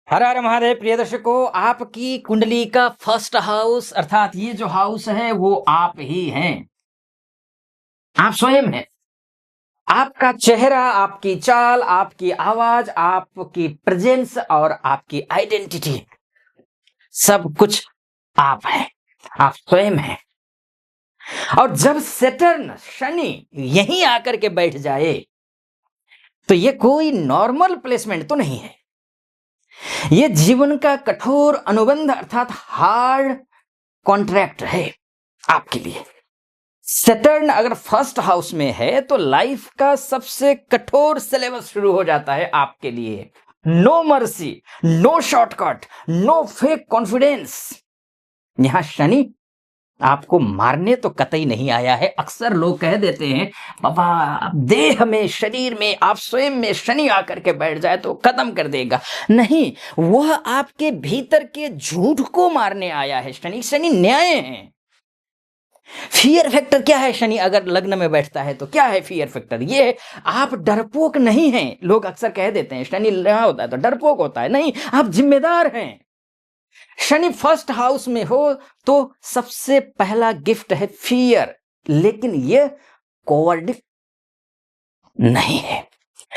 हर हर महादेव प्रिय दर्शकों, आपकी कुंडली का फर्स्ट हाउस अर्थात ये जो हाउस है वो आप ही हैं। आप स्वयं हैं। आपका चेहरा, आपकी चाल, आपकी आवाज, आपकी प्रेजेंस और आपकी आइडेंटिटी, सब कुछ आप हैं। आप स्वयं हैं। और जब सेटर्न शनि यहीं आकर के बैठ जाए तो ये कोई नॉर्मल प्लेसमेंट तो नहीं है। ये जीवन का कठोर अनुबंध अर्थात हार्ड कॉन्ट्रैक्ट है आपके लिए। सैटर्न अगर फर्स्ट हाउस में है तो लाइफ का सबसे कठोर सिलेबस शुरू हो जाता है आपके लिए। No mercy, no shortcut, no fake confidence. यहां शनि आपको मारने तो कतई नहीं आया है। अक्सर लोग कह देते हैं बाबा देह में, शरीर में, आप स्वयं में शनि आकर के बैठ जाए तो खत्म कर देगा। नहीं, वह आपके भीतर के झूठ को मारने आया है। शनि शनि न्याय है। फियर फैक्टर क्या है? शनि अगर लग्न में बैठता है तो क्या है फियर फैक्टर? ये है आप डरपोक नहीं हैं। लोग अक्सर कह देते हैं शनि यहां होता है तो डरपोक होता है। नहीं, आप जिम्मेदार हैं। शनि फर्स्ट हाउस में हो तो सबसे पहला गिफ्ट है फियर, लेकिन यह कोवर्डिक नहीं है।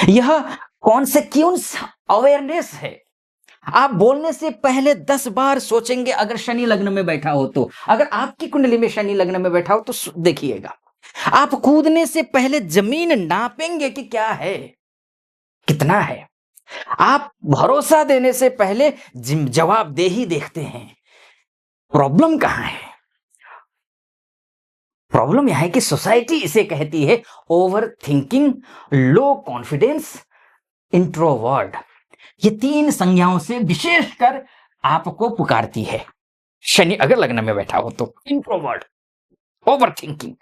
यह कॉन्सिक्वेंस अवेयरनेस है। आप बोलने से पहले 10 बार सोचेंगे। अगर शनि लग्न में बैठा हो तो, अगर आपकी कुंडली में शनि लग्न में बैठा हो तो देखिएगा, आप कूदने से पहले जमीन नापेंगे कि क्या है, कितना है। आप भरोसा देने से पहले जवाबदेही देखते हैं। प्रॉब्लम कहां है? प्रॉब्लम यह है कि सोसाइटी इसे कहती है over thinking, low confidence, introvert. ये 3 संज्ञाओं से विशेषकर आपको पुकारती है शनि अगर लग्न में बैठा हो तो। Introvert, over thinking.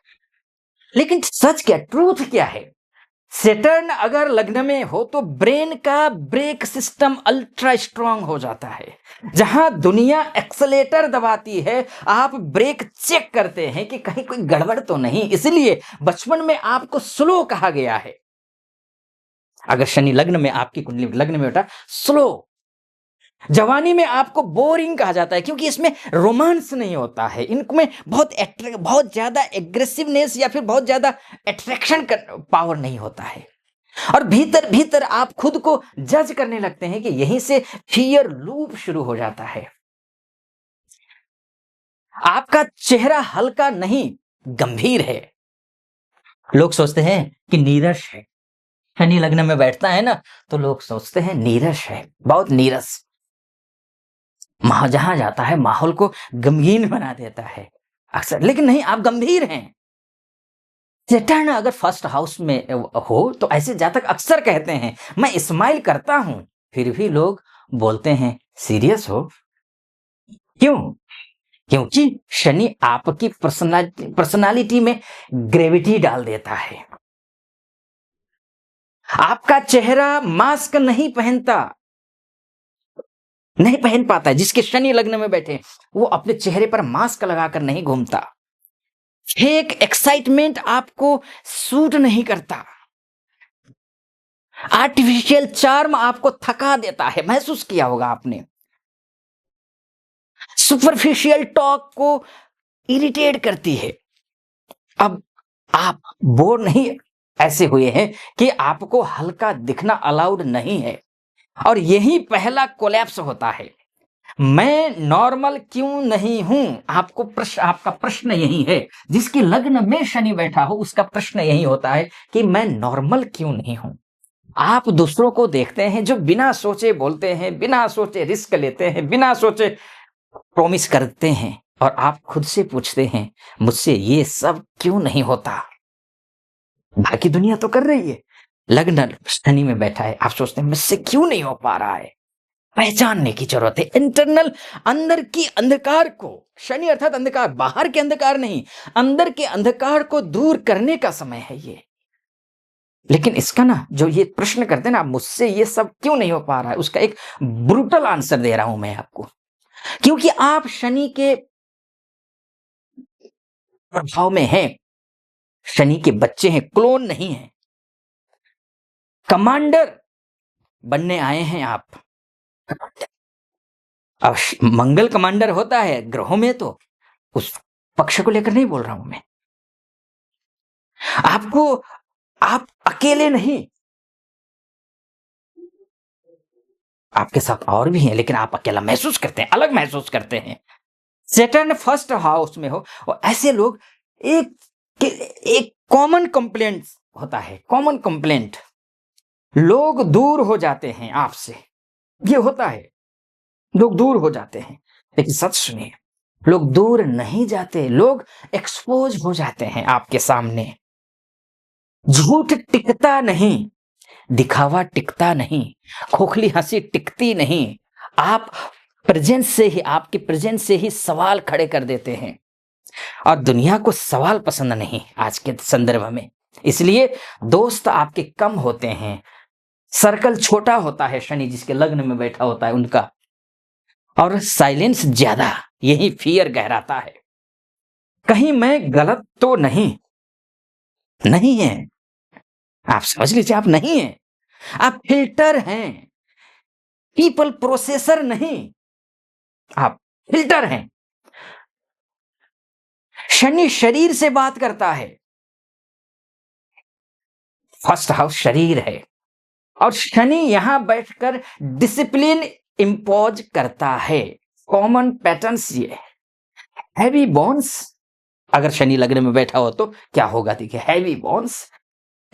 लेकिन सच क्या, ट्रूथ क्या है? सेटर्न अगर लग्न में हो तो ब्रेन का ब्रेक सिस्टम अल्ट्रा स्ट्रांग हो जाता है। जहां दुनिया एक्सेलेटर दबाती है, आप ब्रेक चेक करते हैं कि कहीं कोई गड़बड़ तो नहीं। इसलिए बचपन में आपको स्लो कहा गया है। अगर शनि लग्न में, आपकी कुंडली लग्न में बैठा, स्लो। जवानी में आपको बोरिंग कहा जाता है क्योंकि इसमें रोमांस नहीं होता है। इनमें बहुत ज्यादा एग्रेसिवनेस या फिर बहुत ज्यादा अट्रैक्शन पावर नहीं होता है। और भीतर भीतर आप खुद को जज करने लगते हैं कि यहीं से फियर लूप शुरू हो जाता है। आपका चेहरा हल्का नहीं, गंभीर है। लोग सोचते हैं कि नीरस है। शनि लग्न में बैठता है ना तो लोग सोचते हैं नीरस है, बहुत नीरस। जहां जाता है माहौल को गमगीन बना देता है अक्सर। लेकिन नहीं, आप गंभीर हैं। सेटर्न अगर फर्स्ट हाउस में हो तो ऐसे जातक अक्सर कहते हैं मैं स्माइल करता हूं, फिर भी लोग बोलते हैं सीरियस हो। क्यों? क्योंकि शनि आपकी पर्सनालिटी में ग्रेविटी डाल देता है। आपका चेहरा मास्क नहीं पहनता, नहीं पहन पाता है। जिसके शनि लग्न में बैठे वो अपने चेहरे पर मास्क लगाकर नहीं घूमता। फेक एक्साइटमेंट आपको सूट नहीं करता। आर्टिफिशियल चार्म आपको थका देता है, महसूस किया होगा आपने। सुपरफिशियल टॉक को इरिटेट करती है। अब आप बोर नहीं ऐसे हुए हैं कि आपको हल्का दिखना अलाउड नहीं है। और यही पहला कोलैप्स होता है। मैं नॉर्मल क्यों नहीं हूं? आपका प्रश्न यही है। जिसके लग्न में शनि बैठा हो उसका प्रश्न यही होता है कि मैं नॉर्मल क्यों नहीं हूं। आप दूसरों को देखते हैं जो बिना सोचे बोलते हैं, बिना सोचे रिस्क लेते हैं, बिना सोचे प्रॉमिस करते हैं, और आप खुद से पूछते हैं मुझसे ये सब क्यों नहीं होता? बाकी दुनिया तो कर रही है। लग्न शनि में बैठा है, आप सोचते हैं मुझसे क्यों नहीं हो पा रहा है? पहचानने की जरूरत है। इंटरनल, अंदर की अंधकार को, शनि अर्थात अंधकार, बाहर के अंधकार नहीं, अंदर के अंधकार को दूर करने का समय है ये। लेकिन इसका ना, जो ये प्रश्न करते हैं ना मुझसे ये सब क्यों नहीं हो पा रहा है, उसका एक ब्रूटल आंसर दे रहा हूं मैं आपको। क्योंकि आप शनि के प्रभाव में हैं। शनि के बच्चे हैं, क्लोन नहीं है। कमांडर बनने आए हैं आप। अब मंगल कमांडर होता है ग्रहों में, तो उस पक्ष को लेकर नहीं बोल रहा हूं मैं। आपको, आप अकेले नहीं, आपके साथ और भी हैं, लेकिन आप अकेला महसूस करते हैं, अलग महसूस करते हैं। सेटर्न फर्स्ट हाउस में हो और ऐसे लोग, एक एक कॉमन कंप्लेंट होता है, कॉमन कंप्लेंट, लोग दूर हो जाते हैं आपसे। ये होता है, लोग दूर हो जाते हैं, लेकिन सच सुनिए, लोग दूर नहीं जाते, लोग एक्सपोज हो जाते हैं आपके सामने। झूठ टिकता नहीं, दिखावा टिकता नहीं, खोखली हंसी टिकती नहीं। आप प्रेजेंस से ही, आपके प्रेजेंस से ही सवाल खड़े कर देते हैं, और दुनिया को सवाल पसंद नहीं आज के संदर्भ में। इसलिए दोस्त आपके कम होते हैं, सर्कल छोटा होता है शनि जिसके लग्न में बैठा होता है उनका, और साइलेंस ज्यादा, यही फियर गहराता है। कहीं मैं गलत तो नहीं, नहीं है, आप समझ लीजिए, आप नहीं हैं, आप फिल्टर हैं, पीपल प्रोसेसर नहीं, आप फिल्टर हैं। शनि शरीर से बात करता है, फर्स्ट हाउस शरीर है, और शनि यहां बैठकर डिसिप्लिन इंपोज करता है। कॉमन पैटर्न्स ये, हैवी बोन्स, अगर शनि लग्न में बैठा हो तो क्या होगा, देखिए, heavy bones,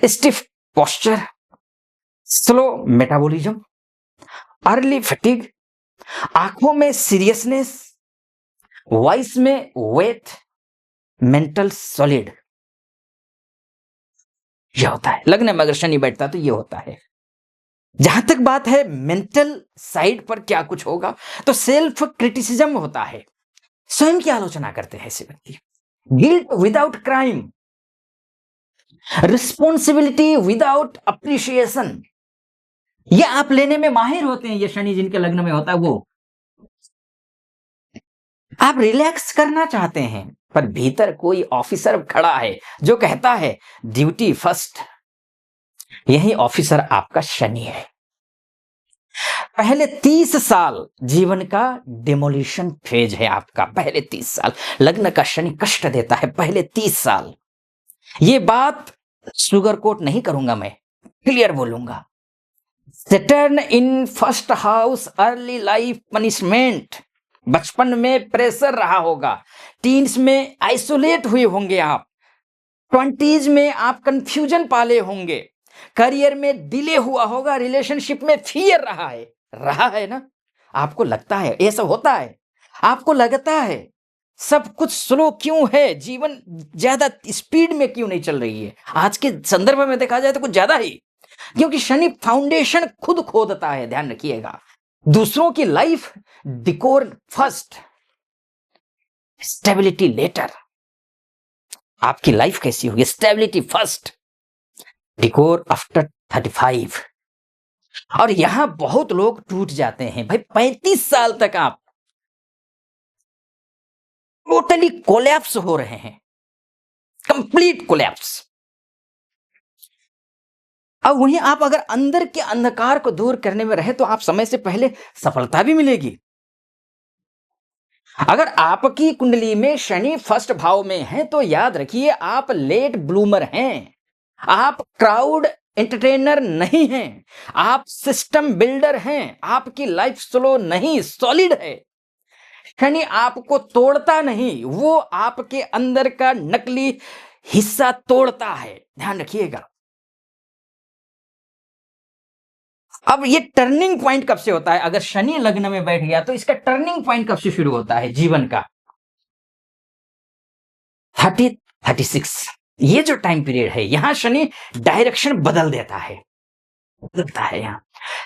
stiff posture, slow metabolism, early fatigue, आंखों में सीरियसनेस, वॉइस में वेट, मेंटल सॉलिड। यह होता है लग्न में अगर शनि बैठता तो यह होता है। जहां तक बात है मेंटल साइड पर क्या कुछ होगा, तो सेल्फ क्रिटिसिज्म होता है, स्वयं की आलोचना करते हैं ऐसे व्यक्ति। Guilt without crime, responsibility without appreciation, ये आप लेने में माहिर होते हैं। ये शनि जिनके लग्न में होता है वो, आप रिलैक्स करना चाहते हैं, पर भीतर कोई ऑफिसर खड़ा है जो कहता है ड्यूटी फर्स्ट। यही ऑफिसर आपका शनि है। पहले 30 साल जीवन का डिमोलिशन फेज है आपका, पहले 30 साल लग्न का शनि कष्ट देता है, पहले 30 साल। ये बात सुगर कोट नहीं करूंगा मैं, क्लियर बोलूंगा। Saturn in first house, early life punishment, बचपन में प्रेशर रहा होगा, टीन्स में आइसोलेट हुए होंगे आप, 20s में आप कंफ्यूजन पाले होंगे, करियर में डिले हुआ होगा, रिलेशनशिप में फियर रहा है ना। आपको लगता है ऐसा होता है, आपको लगता है सब कुछ स्लो क्यों है, जीवन ज्यादा स्पीड में क्यों नहीं चल रही है। आज के संदर्भ में देखा जाए तो कुछ ज्यादा ही, क्योंकि शनि फाउंडेशन खुद खोदता है, ध्यान रखिएगा। दूसरों की life decor first, stability later. आपकी लाइफ कैसी होगी, स्टेबिलिटी फर्स्ट, डिकोर आफ्टर 35। और यहां बहुत लोग टूट जाते हैं भाई, 35 साल तक आप टोटली कोलैप्स हो रहे हैं, कंप्लीट कोलैप्स। अब वहीं आप अगर अंदर के अंधकार को दूर करने में रहे तो आप समय से पहले सफलता भी मिलेगी। अगर आपकी कुंडली में शनि फर्स्ट भाव में है तो याद रखिए आप लेट ब्लूमर हैं, आप क्राउड एंटरटेनर नहीं हैं, आप सिस्टम बिल्डर हैं। आपकी लाइफ स्लो नहीं, सॉलिड है। शनि आपको तोड़ता नहीं, वो आपके अंदर का नकली हिस्सा तोड़ता है, ध्यान रखिएगा। अब ये टर्निंग पॉइंट कब से होता है, अगर शनि लग्न में बैठ गया तो इसका टर्निंग पॉइंट कब से शुरू होता है जीवन का, 36। ये जो टाइम पीरियड है, यहां शनि डायरेक्शन बदल देता है, बदलता है। यहां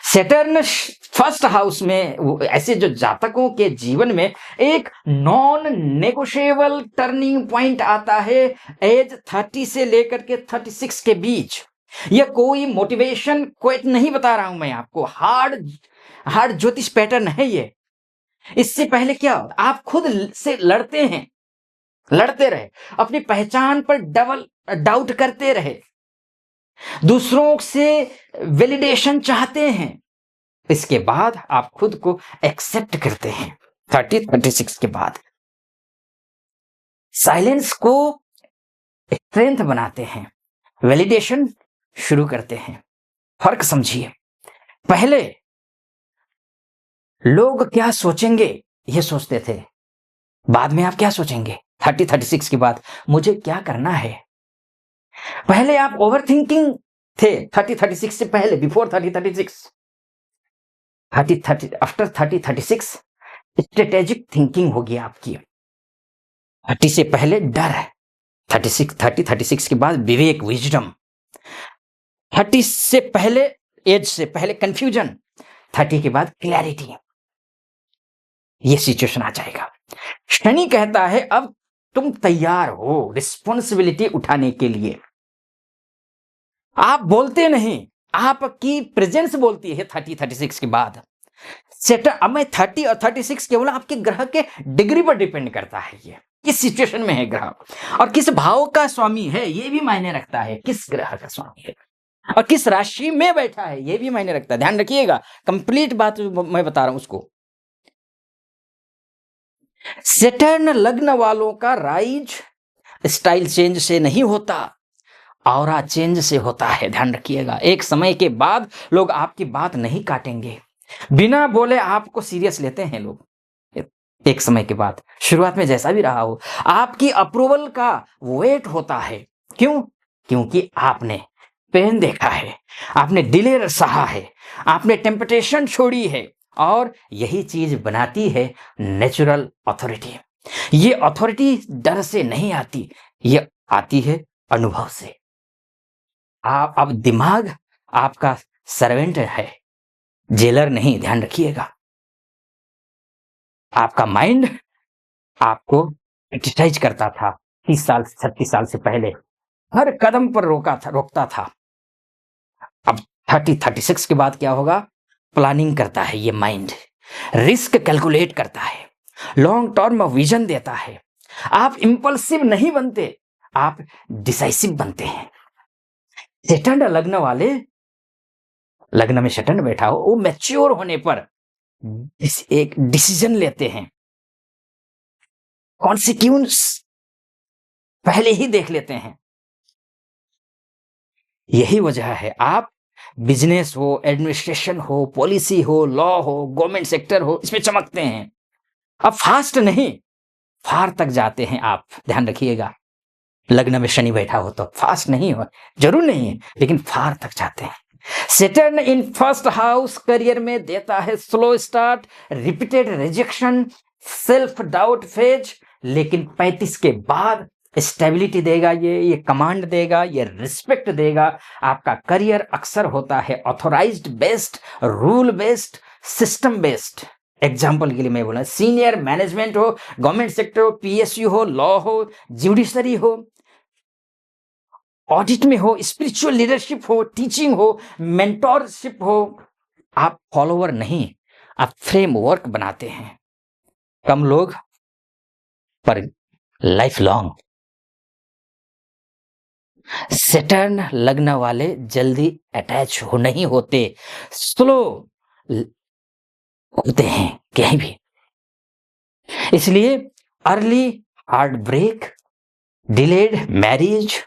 सेटर्न फर्स्ट हाउस में ऐसे जो जातकों के जीवन में एक नॉन नेगोशिएबल टर्निंग पॉइंट आता है एज 30 से लेकर के 36 के बीच। यह कोई मोटिवेशन क्वेट नहीं बता रहा हूं मैं आपको, हार्ड ज्योतिष पैटर्न है ये। इससे पहले क्या, आप खुद से लड़ते हैं, लड़ते रहे, अपनी पहचान पर डबल डाउट करते रहे, दूसरों से वैलिडेशन चाहते हैं, इसके बाद आप खुद को एक्सेप्ट करते हैं। 36 के बाद साइलेंस को स्ट्रेंथ बनाते हैं, वैलिडेशन शुरू करते हैं। फर्क समझिए, पहले लोग क्या सोचेंगे ये सोचते थे, बाद में आप क्या सोचेंगे 36 के बाद मुझे क्या करना है। पहले आप ओवर थिंकिंग थे 36 से पहले, बिफोर 36। आफ्टर 36 स्ट्रेटेजिक थिंकिंग होगी आपकी। 30 से पहले डर है, 36 के बाद विवेक, विजडम। 30 से पहले, एज से पहले कंफ्यूजन, 30 के बाद क्लैरिटी। ये सिचुएशन आ जाएगा। शनि कहता है अब तुम तैयार हो रिस्पॉन्सिबिलिटी उठाने के लिए। आप बोलते नहीं, आपकी प्रेजेंस बोलती है 36 के बाद। अब मैं 30 और 36 केवल आपके ग्रह के डिग्री पर डिपेंड करता है, ये किस सिचुएशन में है ग्रह और किस भाव का स्वामी है, ये भी मायने रखता है। किस ग्रह का स्वामी है और किस राशि में बैठा है, ये भी मायने रखता है। ध्यान रखिएगा, कंप्लीट बात मैं बता रहा हूं उसको। सैटर्न लग्न वालों का राइज स्टाइल चेंज से नहीं होता, ऑरा चेंज से होता है। ध्यान रखिएगा, एक समय के बाद लोग आपकी बात नहीं काटेंगे, बिना बोले आपको सीरियस लेते हैं लोग। एक समय के बाद, शुरुआत में जैसा भी रहा हो, आपकी अप्रूवल का वेट होता है। क्यों? क्योंकि आपने पेन देखा है, आपने डिले सहा है, आपने टेम्पटेशन छोड़ी है, और यही चीज बनाती है नेचुरल अथॉरिटी। ये अथॉरिटी डर से नहीं आती, ये आती है अनुभव से। आप अब दिमाग आपका सर्वेंट है, जेलर नहीं। ध्यान रखिएगा, आपका माइंड आपको क्रिटिसाइज करता था 30 साल 36 साल से पहले, हर कदम पर रोकता था। अब 36 के बाद क्या होगा? प्लानिंग करता है ये माइंड, रिस्क कैलकुलेट करता है, लॉन्ग टर्म विजन देता है। आप इंपल्सिव नहीं बनते, आप डिसाइसिव बनते हैं। सैटर्न लग्न वाले, लग्न में सैटर्न बैठा हो, वो मैच्योर होने पर एक डिसीजन लेते हैं, कॉन्सिक्वेंस पहले ही देख लेते हैं। यही वजह है आप बिजनेस हो, एडमिनिस्ट्रेशन हो, पॉलिसी हो, लॉ हो, गवर्नमेंट सेक्टर हो, इसमें चमकते हैं। अब फास्ट नहीं, फार तक जाते हैं आप। ध्यान रखिएगा, लग्न में शनि बैठा हो तो फास्ट नहीं हो, जरूर नहीं है, लेकिन फार तक जाते हैं। Saturn in first house career में देता है slow start, repeated rejection, self doubt phase, लेकिन 35 के बाद स्टेबिलिटी देगा, ये कमांड देगा, ये रिस्पेक्ट देगा। आपका करियर अक्सर होता है authorized based, rule based, system based. Example के लिए मैं बोला, सीनियर मैनेजमेंट हो, गवर्नमेंट सेक्टर हो, पीएसयू हो, लॉ हो, जुडिशरी हो, ऑडिट में हो, स्पिरिचुअल लीडरशिप हो, टीचिंग हो, मेंटोरशिप हो। आप फॉलोवर नहीं, आप फ्रेमवर्क बनाते हैं। कम लोग पर लाइफ लॉन्ग। सैटर्न लग्न वाले जल्दी अटैच हो नहीं होते, स्लो होते हैं कहीं भी। इसलिए early heart break, delayed marriage,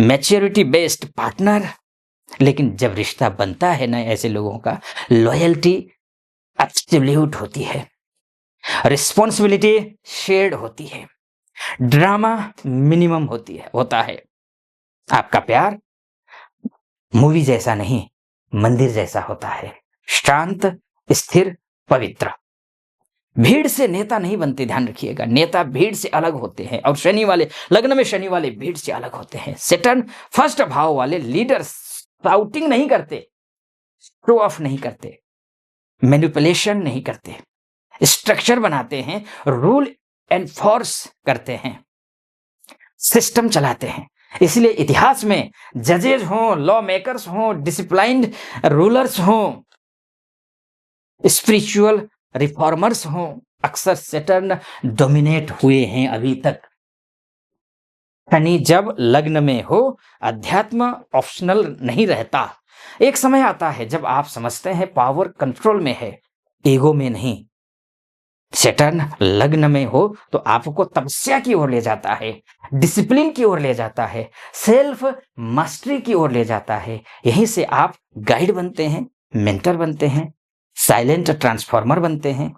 maturity based partner. लेकिन जब रिश्ता बनता है ना ऐसे लोगों का, लॉयल्टी एब्सोल्यूट होती है, रिस्पॉन्सिबिलिटी शेयर्ड होती है, ड्रामा मिनिमम होता है। आपका प्यार मूवी जैसा नहीं, मंदिर जैसा होता है, शांत, स्थिर, पवित्र। भीड़ से नेता नहीं बनते, ध्यान रखिएगा, नेता भीड़ से अलग होते हैं। और शनि वाले, लग्न में शनि वाले भीड़ से अलग होते हैं। सैटर्न फर्स्ट भाव वाले लीडर शाउटिंग नहीं करते, शो ऑफ नहीं करते, मैनिपुलेशन नहीं करते, स्ट्रक्चर बनाते हैं, रूल एनफोर्स करते हैं, सिस्टम चलाते हैं। इसलिए इतिहास में जजेज हों, लॉ मेकर्स हों, डिसिप्लाइंड रूलर्स हों, स्पिरिचुअल रिफॉर्मर्स हों, अक्सर सैटर्न डोमिनेट हुए हैं अभी तक। शनि जब लग्न में हो, अध्यात्म ऑप्शनल नहीं रहता, एक समय आता है जब आप समझते हैं पावर कंट्रोल में है, ईगो में नहीं। सैटर्न लग्न में हो तो आपको तपस्या की ओर ले जाता है, डिसिप्लिन की ओर ले जाता है, सेल्फ मास्टरी की ओर ले जाता है। यहीं से आप गाइड बनते हैं, मेंटर बनते हैं, साइलेंट ट्रांसफॉर्मर बनते हैं।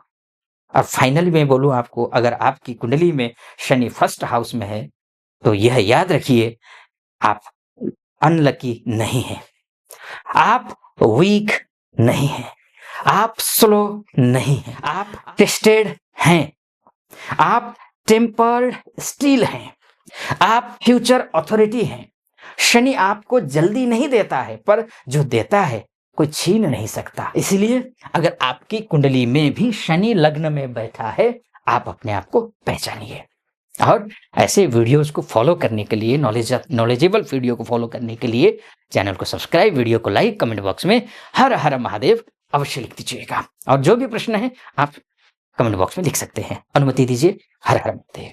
और फाइनली मैं बोलूं आपको, अगर आपकी कुंडली में शनि फर्स्ट हाउस में है तो यह याद रखिए, आप अनलकी नहीं हैं, आप वीक नहीं हैं, आप स्लो नहीं हैं, आप टेस्टेड हैं, आप टेम्पर्ड स्टील हैं, आप फ्यूचर अथॉरिटी हैं। शनि आपको जल्दी नहीं देता है, पर जो देता है कोई छीन नहीं सकता। इसलिए अगर आपकी कुंडली में भी शनि लग्न में बैठा है, आप अपने आप को पहचानिए। और ऐसे वीडियोस को फॉलो करने के लिए, नॉलेजेबल वीडियो को फॉलो करने के लिए चैनल को सब्सक्राइब, वीडियो को लाइक, कमेंट बॉक्स में हर हर महादेव अवश्य लिख दीजिएगा। और जो भी प्रश्न है आप कमेंट बॉक्स में लिख सकते हैं। अनुमति दीजिए। हर हर महादेव।